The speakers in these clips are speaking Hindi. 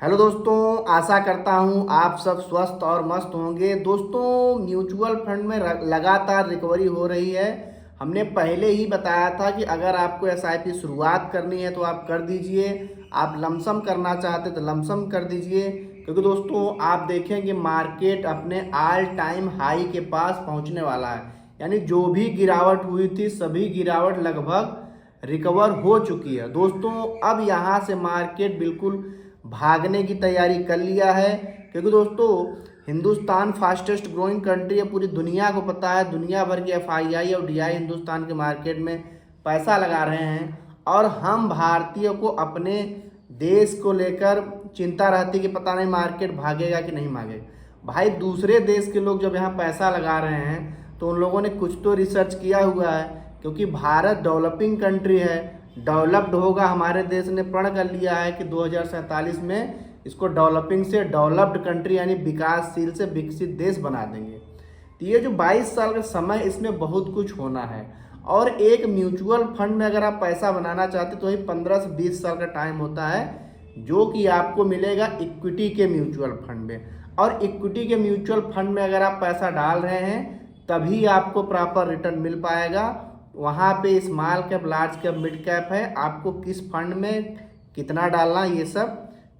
हेलो दोस्तों, आशा करता हूँ आप सब स्वस्थ और मस्त होंगे। दोस्तों, म्यूचुअल फंड में लगातार रिकवरी हो रही है। हमने पहले ही बताया था कि अगर आपको एसआईपी शुरुआत करनी है तो आप कर दीजिए, आप लमसम करना चाहते तो लमसम कर दीजिए। क्योंकि दोस्तों आप देखेंगे मार्केट अपने ऑल टाइम हाई के पास पहुँचने वाला है। यानी जो भी गिरावट हुई थी सभी गिरावट लगभग रिकवर हो चुकी है। दोस्तों अब यहाँ से मार्केट बिल्कुल भागने की तैयारी कर लिया है। क्योंकि दोस्तों हिंदुस्तान फास्टेस्ट ग्रोइंग कंट्री है, पूरी दुनिया को पता है। दुनिया भर के एफआईआई और डीआई हिंदुस्तान के मार्केट में पैसा लगा रहे हैं और हम भारतीयों को अपने देश को लेकर चिंता रहती कि पता नहीं मार्केट भागेगा कि नहीं भागेगा। भाई दूसरे देश के लोग जब यहाँ पैसा लगा रहे हैं तो उन लोगों ने कुछ तो रिसर्च किया हुआ है। क्योंकि भारत डेवलपिंग कंट्री है, डेवलप्ड होगा। हमारे देश ने प्रण कर लिया है कि 2047 में इसको डेवलपिंग से डेवलप्ड कंट्री यानी विकासशील से विकसित देश बना देंगे। तो ये जो 22 साल का समय, इसमें बहुत कुछ होना है। और एक म्यूचुअल फंड में अगर आप पैसा बनाना चाहते तो वही 15 से 20 साल का टाइम होता है, जो कि आपको मिलेगा इक्विटी के म्यूचुअल फंड में। और इक्विटी के म्यूचुअल फंड में अगर आप पैसा डाल रहे हैं तभी आपको प्रॉपर रिटर्न मिल पाएगा। वहाँ पे small cap, large cap, mid cap है, आपको किस फंड में कितना डालना ये सब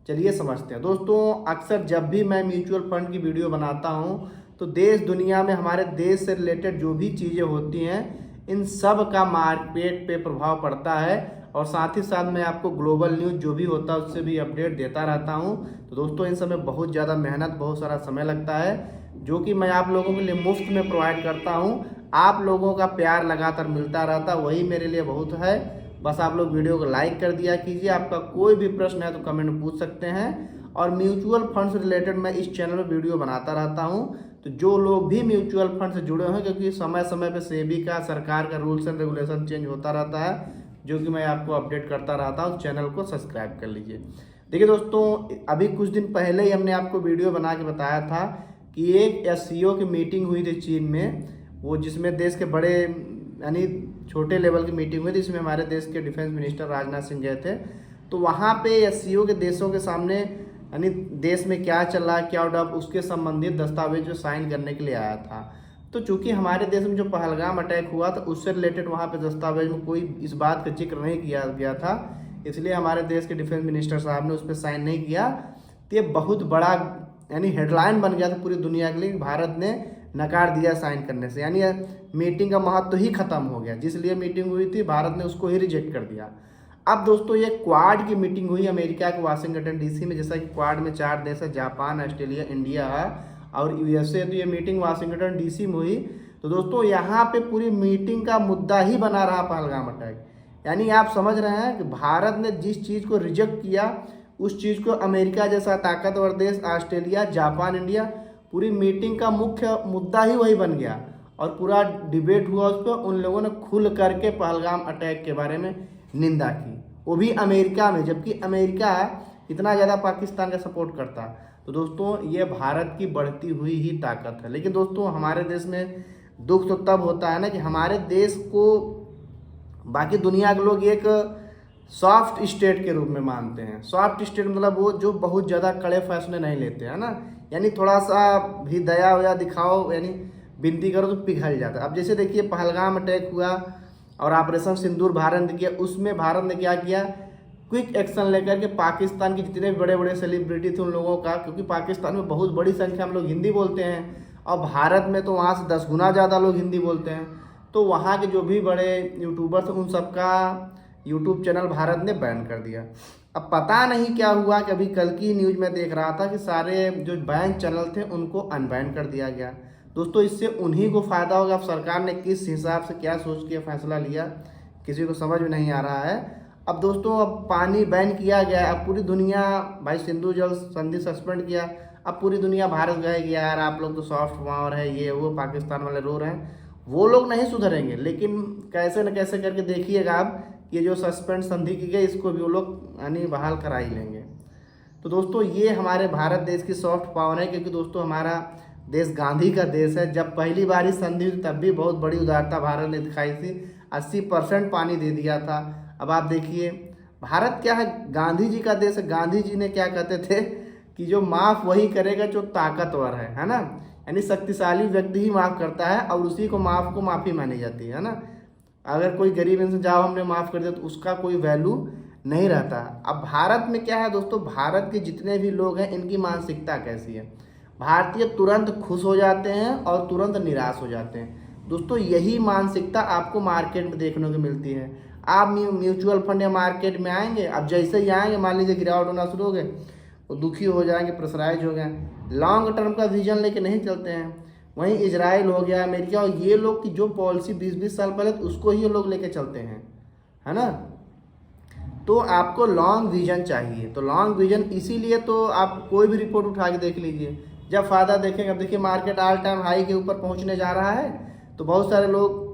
चलिए समझते हैं। दोस्तों अक्सर जब भी मैं म्यूचुअल फंड की वीडियो बनाता हूँ तो देश दुनिया में हमारे देश से रिलेटेड जो भी चीज़ें होती हैं इन सब का मार्केट पे प्रभाव पड़ता है। और साथ ही साथ मैं आपको ग्लोबल न्यूज़ जो भी होता है उससे भी अपडेट देता रहता हूँ। तो दोस्तों इन सब में बहुत ज़्यादा मेहनत, बहुत सारा समय लगता है, जो कि मैं आप लोगों के लिए मुफ्त में प्रोवाइड करता हूँ। आप लोगों का प्यार लगातार मिलता रहता, वही मेरे लिए बहुत है। बस आप लोग वीडियो को लाइक कर दिया कीजिए। आपका कोई भी प्रश्न है तो कमेंट में पूछ सकते हैं। और म्यूचुअल फंड से रिलेटेड मैं इस चैनल में वीडियो बनाता रहता हूँ। तो जो लोग भी म्यूचुअल फंड से जुड़े हैं, क्योंकि समय समय पे सेबी का, सरकार का रूल्स एंड रेगुलेशन चेंज होता रहता है, जो कि मैं आपको अपडेट करता रहता हूँ। चैनल को सब्सक्राइब कर लीजिए। देखिए दोस्तों, अभी कुछ दिन पहले ही हमने आपको वीडियो बना के बताया था कि एक एससीओ की मीटिंग हुई थी चीन में, वो जिसमें देश के बड़े यानी छोटे लेवल की मीटिंग हुई थी, इसमें हमारे देश के डिफेंस मिनिस्टर राजनाथ सिंह गए थे। तो वहाँ पे एससीओ के देशों के सामने यानी देश में क्या चल रहा है, क्या डेवलप, उसके संबंधित दस्तावेज जो साइन करने के लिए आया था। तो चूंकि हमारे देश में जो पहलगाम अटैक हुआ था उससे रिलेटेड वहाँ पे दस्तावेज में कोई इस बात का जिक्र नहीं किया गया था, इसलिए हमारे देश के डिफेंस मिनिस्टर साहब ने उस पर साइन नहीं किया। तो ये बहुत बड़ा यानी हेडलाइन बन गया था पूरी दुनिया के लिए। भारत ने नकार दिया साइन करने से, यानी मीटिंग का महत्व ही खत्म हो गया। जिस लिए मीटिंग हुई थी भारत ने उसको ही रिजेक्ट कर दिया। अब दोस्तों ये क्वाड की मीटिंग हुई अमेरिका के वाशिंगटन डीसी में। जैसा कि क्वाड में 4 देश है, जापान, ऑस्ट्रेलिया, इंडिया और यूएसए। तो ये मीटिंग वाशिंगटन डीसी में हुई। तो दोस्तों यहाँ पे पूरी मीटिंग का मुद्दा ही बना रहा पहलगाम अटैक। यानी आप समझ रहे हैं कि भारत ने जिस चीज़ को रिजेक्ट किया उस चीज़ को अमेरिका जैसा ताकतवर देश, ऑस्ट्रेलिया, जापान, इंडिया, पूरी मीटिंग का मुख्य मुद्दा ही वही बन गया। और पूरा डिबेट हुआ उस पर। उन लोगों ने खुल करके पहलगाम अटैक के बारे में निंदा की, वो भी अमेरिका में, जबकि अमेरिका इतना ज़्यादा पाकिस्तान का सपोर्ट करता। तो दोस्तों ये भारत की बढ़ती हुई ही ताकत है। लेकिन दोस्तों हमारे देश में दुख तो तब होता है ना कि हमारे देश को बाकी दुनिया के लोग एक सॉफ्ट स्टेट के रूप में मानते हैं। सॉफ्ट स्टेट मतलब वो जो बहुत ज़्यादा कड़े फैसले नहीं लेते हैं ना, यानी थोड़ा सा भी दया वया दिखाओ, यानी विनती करो तो पिघल जाता है। अब जैसे देखिए पहलगाम अटैक हुआ और ऑपरेशन सिंदूर भारत ने किया, उसमें भारत ने क्या किया, क्विक एक्शन लेकर के पाकिस्तान के जितने बड़े बड़े सेलिब्रिटी थे उन लोगों का, क्योंकि पाकिस्तान में बहुत बड़ी संख्या में लोग हिंदी बोलते हैं और भारत में तो वहाँ से 10 गुना ज़्यादा लोग हिंदी बोलते हैं। तो वहाँ के जो भी बड़े यूट्यूबर्स हैं उन सबका यूट्यूब चैनल भारत ने बैन कर दिया। अब पता नहीं क्या हुआ कि अभी कल की न्यूज़ में देख रहा था कि सारे जो बैन चैनल थे उनको अनबैन कर दिया गया। दोस्तों इससे उन्हीं को फ़ायदा होगा। अब सरकार ने किस हिसाब से क्या सोच के फैसला लिया किसी को समझ में नहीं आ रहा है। अब दोस्तों अब पानी बैन किया गया, अब पूरी दुनिया, भाई सिंधु जल संधि सस्पेंड किया, अब पूरी दुनिया भारत गए कि यार आप लोग तो सॉफ्ट पावर है, ये वो, पाकिस्तान वाले रो रहे हैं। वो लोग नहीं सुधरेंगे, लेकिन कैसे न कैसे करके देखिएगा आप, ये जो सस्पेंड संधि की गई इसको भी वो लोग यानी बहाल करा ही लेंगे। तो दोस्तों ये हमारे भारत देश की सॉफ्ट पावर है, क्योंकि दोस्तों हमारा देश गांधी का देश है। जब पहली बार ही संधि हुई तब भी बहुत बड़ी उदारता भारत ने दिखाई थी, 80% पानी दे दिया था। अब आप देखिए भारत क्या है, गांधी जी का देश है। गांधी जी ने क्या कहते थे कि जो माफ़ वही करेगा जो ताकतवर है ना। यानी शक्तिशाली व्यक्ति ही माफ़ करता है और उसी को माफ़ी मानी जाती है ना। अगर कोई गरीब इंसान जाओ हमने माफ़ कर दिया तो उसका कोई वैल्यू नहीं रहता। अब भारत में क्या है दोस्तों, भारत के जितने भी लोग हैं इनकी मानसिकता कैसी है। भारतीय तुरंत खुश हो जाते हैं और तुरंत निराश हो जाते हैं। दोस्तों यही मानसिकता आपको मार्केट में देखने को मिलती है। आप म्यूचुअल फंड या मार्केट में आएंगे, अब जैसे ही आएंगे मान लीजिए गिरावट होना शुरू हो गए तो दुखी हो जाएंगे, प्रेशराइज हो गए, लॉन्ग टर्म का विजन लेके नहीं चलते हैं। वहीं इजराइल हो गया, अमेरिका, और ये लोग की जो पॉलिसी 20-20 साल पहले उसको ही ये लोग लेके चलते हैं, है ना। तो आपको लॉन्ग विजन चाहिए। तो लॉन्ग विजन इसीलिए तो आप कोई भी रिपोर्ट उठा के देख लीजिए, जब फ़ायदा देखेंगे। अब देखिए मार्केट ऑल टाइम हाई के ऊपर पहुंचने जा रहा है तो बहुत सारे लोग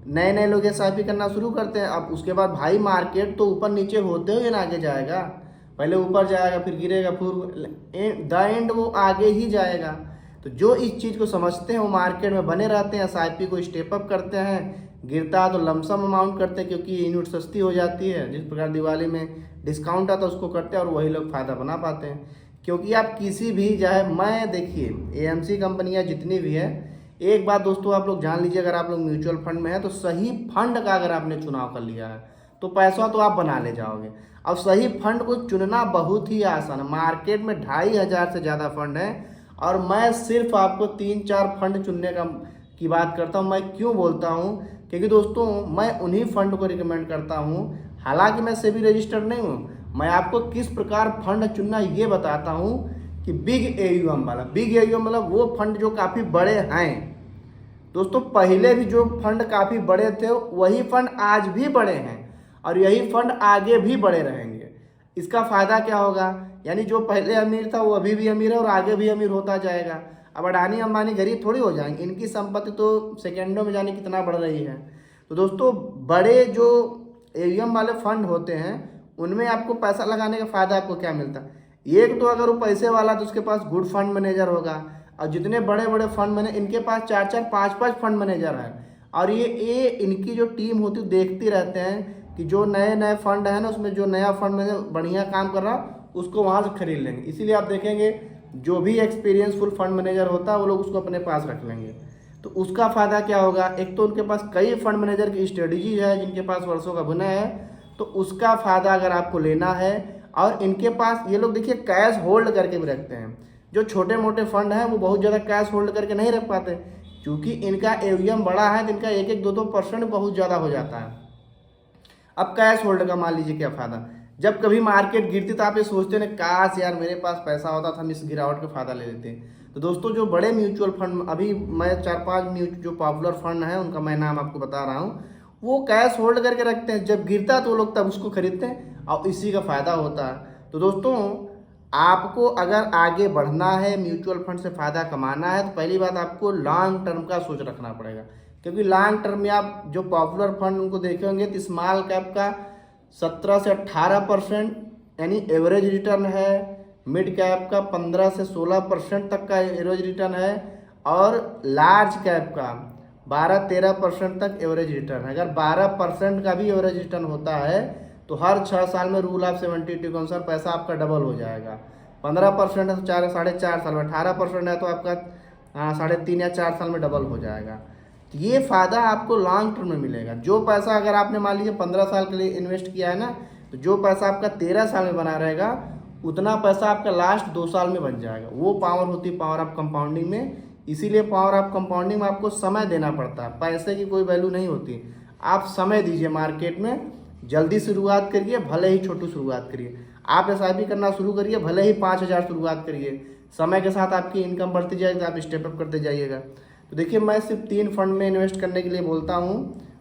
नए लोग SIP करना शुरू करते हैं। अब उसके बाद भाई मार्केट तो ऊपर नीचे होते हुए ना आगे जाएगा, पहले ऊपर जाएगा फिर गिरेगा, फिर द एंड वो आगे ही जाएगा। तो जो इस चीज़ को समझते हैं वो मार्केट में बने रहते हैं, SIP को स्टेप अप करते हैं। गिरता है तो लमसम अमाउंट करते हैं क्योंकि यूनिट सस्ती हो जाती है। जिस प्रकार दिवाली में डिस्काउंट आता है उसको करते हैं और वही लोग फ़ायदा बना पाते हैं। क्योंकि आप किसी भी चाहे मैं देखिए AMC कंपनियाँ जितनी भी है, एक बात दोस्तों आप लोग जान लीजिए, अगर आप लोग म्यूचुअल फंड में हैं तो सही फंड का अगर आपने चुनाव कर लिया है तो पैसा तो आप बना ले जाओगे। अब सही फंड को चुनना बहुत ही आसान है। मार्केट में 2500 से ज़्यादा फंड है और मैं सिर्फ आपको 3-4 फंड चुनने की बात करता हूँ। मैं क्यों बोलता हूँ, क्योंकि दोस्तों मैं उन्हीं फंड को रिकमेंड करता हूँ। हालांकि मैं सेबी रजिस्टर्ड नहीं हूँ, मैं आपको किस प्रकार फंड चुनना ये बताता हूँ कि बिग AUM वाला। बिग AUM मतलब वो फंड जो काफ़ी बड़े हैं। दोस्तों पहले भी जो फंड काफ़ी बड़े थे वही फंड आज भी बड़े हैं और यही फंड आगे भी बड़े रहेंगे। इसका फ़ायदा क्या होगा, यानी जो पहले अमीर था वो अभी भी अमीर है और आगे भी अमीर होता जाएगा। अब अडानी अंबानी गरीब थोड़ी हो जाएंगे, इनकी संपत्ति तो सेकेंडों में जाने कितना बढ़ रही है। तो दोस्तों बड़े जो AUM वाले फंड होते हैं उनमें आपको पैसा लगाने का फ़ायदा आपको क्या मिलता है। एक तो अगर वो पैसे वाला तो उसके पास गुड फंड मैनेजर होगा, और जितने बड़े बड़े फंड मैनेजर इनके पास 4-4 5-5 फंड मैनेजर हैं और ये इनकी जो टीम होती है देखती रहते हैं कि जो नए फंड है ना उसमें जो नया फंड मैनेजर बढ़िया काम कर रहा उसको वहाँ से खरीद लेंगे। इसीलिए आप देखेंगे जो भी एक्सपीरियंसफुल फंड मैनेजर होता है वो लोग उसको अपने पास रख लेंगे। तो उसका फ़ायदा क्या होगा, एक तो उनके पास कई फंड मैनेजर की स्ट्रेटजी है जिनके पास वर्षों का भुना है, तो उसका फ़ायदा अगर आपको लेना है। और इनके पास ये लोग देखिए कैश होल्ड करके भी रखते हैं। जो छोटे मोटे फंड हैं वो बहुत ज़्यादा कैश होल्ड करके नहीं रख पाते, क्योंकि इनका AUM बड़ा है तो इनका 1-2% बहुत ज़्यादा हो जाता है। अब कैश होल्ड का मान लीजिए क्या फ़ायदा, जब कभी मार्केट गिरती तो आप ये सोचते हैं काश यार मेरे पास पैसा होता था हम इस गिरावट का फ़ायदा ले लेते। तो दोस्तों जो बड़े म्यूचुअल फंड, अभी मैं 4-5 जो पॉपुलर फंड हैं उनका मैं नाम आपको बता रहा हूँ, वो कैश होल्ड करके रखते हैं। जब गिरता तो वो लोग तब उसको खरीदते हैं और इसी का फ़ायदा होता है। तो दोस्तों आपको अगर आगे बढ़ना है, म्यूचुअल फंड से फ़ायदा कमाना है, तो पहली बात आपको लॉन्ग टर्म का सोच रखना पड़ेगा। क्योंकि लॉन्ग टर्म में आप जो पॉपुलर फंड उनको देखेंगे तो स्मॉल कैप का 17 से 18% यानी एवरेज रिटर्न है, मिड कैप का 15 से 16% तक का एवरेज रिटर्न है और लार्ज कैप का 12-13% तक एवरेज रिटर्न है। अगर 12% का भी एवरेज रिटर्न होता है तो हर 6 साल में रूल ऑफ 72 के अनुसार पैसा आपका डबल हो जाएगा। 15% है तो 4-4.5 साल में, 18% है तो आपका 3.5 या 4 साल में डबल हो जाएगा। तो ये फ़ायदा आपको लॉन्ग टर्म में मिलेगा। जो पैसा अगर आपने मान लीजिए 15 साल के लिए इन्वेस्ट किया है ना, तो जो पैसा आपका 13 साल में बना रहेगा उतना पैसा आपका लास्ट 2 साल में बन जाएगा। वो पावर होती है पावर ऑफ कंपाउंडिंग में। इसीलिए पावर ऑफ कंपाउंडिंग में आपको समय देना पड़ता है, पैसे की कोई वैल्यू नहीं होती। आप समय दीजिए मार्केट में, जल्दी शुरुआत करिए, भले ही छोटी शुरुआत करिए। आप SIP करना शुरू करिए, भले ही 5,000 शुरुआत करिए, समय के साथ आपकी इनकम बढ़ती जाएगी तो आप स्टेप अप करते जाइएगा। तो देखिए मैं सिर्फ 3 फंड में इन्वेस्ट करने के लिए बोलता हूँ,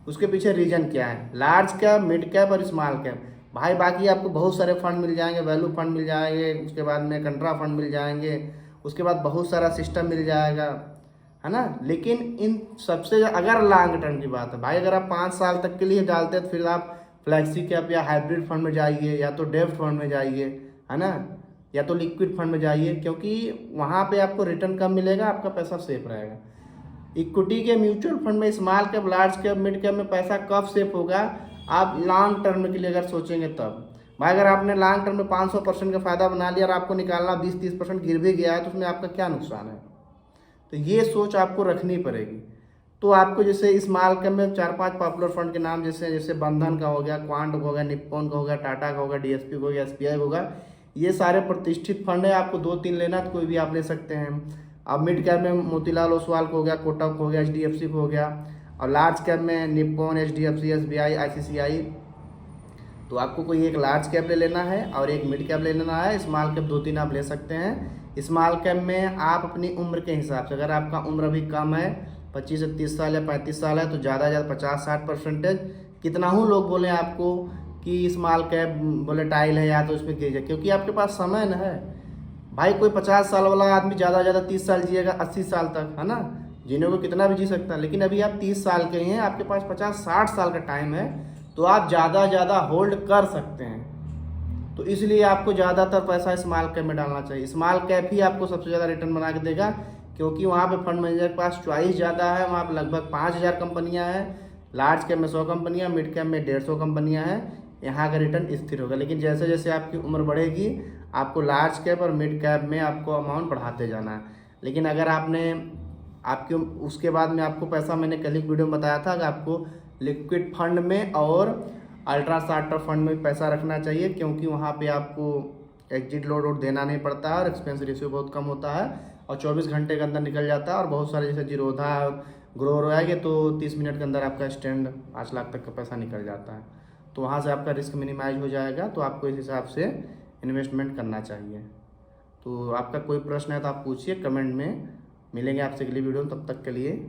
उसके पीछे रीज़न क्या है, लार्ज कैप, मिड कैप और स्मॉल कैप। भाई बाकी आपको बहुत सारे फंड मिल जाएंगे, वैल्यू फंड मिल जाएंगे, उसके बाद में कंट्रा फंड मिल जाएंगे, उसके बाद बहुत सारा सिस्टम मिल जाएगा, है ना। लेकिन इन सबसे अगर लॉन्ग टर्म की बात है भाई, अगर आप 5 साल तक के लिए डालते हैं तो फिर आप फ्लैक्सी कैप या हाइब्रिड फंड में जाइए, या तो डेब्ट फंड में जाइए, है ना, या तो लिक्विड फंड में जाइए, क्योंकि वहाँ पे आपको रिटर्न कम मिलेगा, आपका पैसा सेफ रहेगा। इक्विटी के म्यूचुअल फंड में small cap, large cap, mid cap में पैसा कब सेफ होगा, आप लॉन्ग टर्म के लिए अगर सोचेंगे तब। भाई अगर आपने लॉन्ग टर्म में 500% का फ़ायदा बना लिया और आपको निकालना 20-30% गिर भी गया है तो उसमें आपका क्या नुकसान है। तो ये सोच आपको रखनी पड़ेगी। तो आपको जैसे स्मॉल कैप में 4-5 पॉपुलर फंड के नाम जैसे जैसे बंधन का हो गया, क्वांट का हो गया, निप्पॉन का हो गया, टाटा का हो गया, डीएसपी का हो गया, एसबीआई का होगा, ये सारे प्रतिष्ठित फंड है। आपको 2-3 लेना तो कोई भी आप ले सकते हैं। अब मिड कैप में मोतीलाल ओसवाल को हो गया, कोटक को हो गया, एचडीएफसी को हो गया, और लार्ज कैप में निप्पॉन, एचडीएफसी, एसबीआई, आईसीसीआई। तो आपको कोई एक लार्ज कैप ले लेना है और एक मिड कैप ले लेना है। स्मॉल कैप 2-3 आप ले सकते हैं। स्मॉल कैप में आप अपनी उम्र के हिसाब से, अगर आपका उम्र अभी कम है 25 से 30 साल या 35 साल है तो ज़्यादा से ज़्यादा 50-60%, कितना ही लोग बोले आपको कि स्मॉल कैप वोलेटाइल है या तो इसमें गिर जाए, क्योंकि आपके पास समय न है। भाई कोई 50 साल वाला आदमी ज़्यादा से ज़्यादा 30 साल जिएगा, 80 साल तक, है ना। जीने को कितना भी जी सकता है, लेकिन अभी आप 30 साल के हैं, आपके पास 50-60 साल का टाइम है, तो आप ज़्यादा ज़्यादा होल्ड कर सकते हैं। तो इसलिए आपको ज़्यादातर पैसा स्मॉल कैप में डालना चाहिए। स्मॉल कैप ही आपको सबसे ज़्यादा रिटर्न बना के देगा, क्योंकि वहाँ पे फंड मैनेजर के पास चॉइस ज़्यादा है। वहाँ पे लगभग 5000 कंपनियाँ हैं। लार्ज कैप में 100 कंपनियाँ, मिड कैप में 150 कंपनियाँ हैं। यहाँ का रिटर्न स्थिर होगा, लेकिन जैसे जैसे आपकी उम्र बढ़ेगी आपको लार्ज कैप और मिड कैप में आपको अमाउंट बढ़ाते जाना है। लेकिन अगर आपने आपके उसके बाद में आपको पैसा, मैंने कल एक वीडियो में बताया था कि आपको लिक्विड फंड में और अल्ट्रा शॉर्ट टर्म फंड में पैसा रखना चाहिए, क्योंकि वहाँ पे आपको एग्जिट लोड देना नहीं पड़ता है और एक्सपेंस रेशियो बहुत कम होता है और 24 घंटे के अंदर निकल जाता है। और बहुत सारे जैसे जीरोधा, ग्रोर आएंगे तो 30 मिनट के अंदर आपका स्टैंड 5 लाख तक का पैसा निकल जाता है। तो वहाँ से आपका रिस्क मिनिमाइज हो जाएगा। तो आपको इस हिसाब से इन्वेस्टमेंट करना चाहिए। तो आपका कोई प्रश्न है तो आप पूछिए कमेंट में। मिलेंगे आपसे अगली वीडियो में, तब तक के लिए